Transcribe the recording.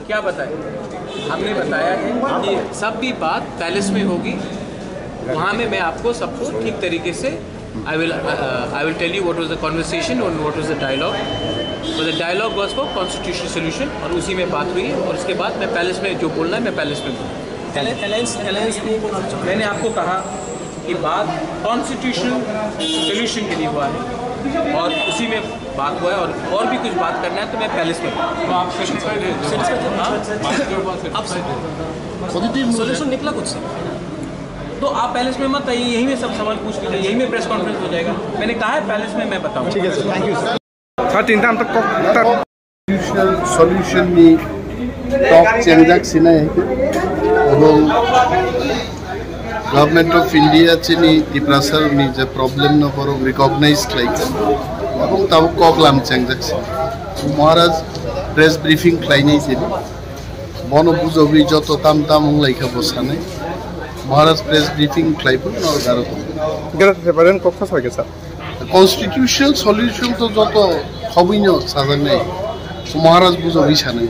क्या बताएं? हमने बताया है कि सब भी बात पैलेस में होगी, वहाँ में मैं आपको सबको ठीक तरीके से I will tell you what was the conversation and what was the dialogue. So the dialogue was for constitutional solution और उसी में बात हुई और उसके बाद मैं पैलेस में जो बोलना है मैं पैलेस में बोलूँ। मैंने आपको कहा कि बात कॉन्स्टिट्यूशनल सोल्यूशन के लिए हुआ है और उसी में बात हुआ है और भी कुछ बात करना है तो मैं पैलेस में सोल्यूशन निकला कुछ से तो आप पैलेस में मत आइए, यहीं में सब सवाल पूछ लीजिए, यहीं में प्रेस कॉन्फ्रेंस हो जाएगा। मैंने कहा है पैलेस में मैं बताऊँ। ठीक है sir, thank you sir. Solution में टॉक चेंजाक्सिना है এবং गवर्नमेंट ऑफ इंडिया चेनी दिप्रासर नि जे प्रॉब्लम न करो रिकॉग्नाइज लाइक এবং তাও কগলাম चेंजाक्सिन महाराज प्रेस ब्रीफिंग लाइनै चेनी बन बुझबि যত তাম তাম লাইকা বসানে महाराज प्रेस ब्रीफिंग लाइबो न गारो গেরাতে পারেন কক্ষ থাকে স্যার कॉन्स्टिट्यूशनल सॉल्यूशन तो যত হবিনো সাজানে महाराज बुझबि साने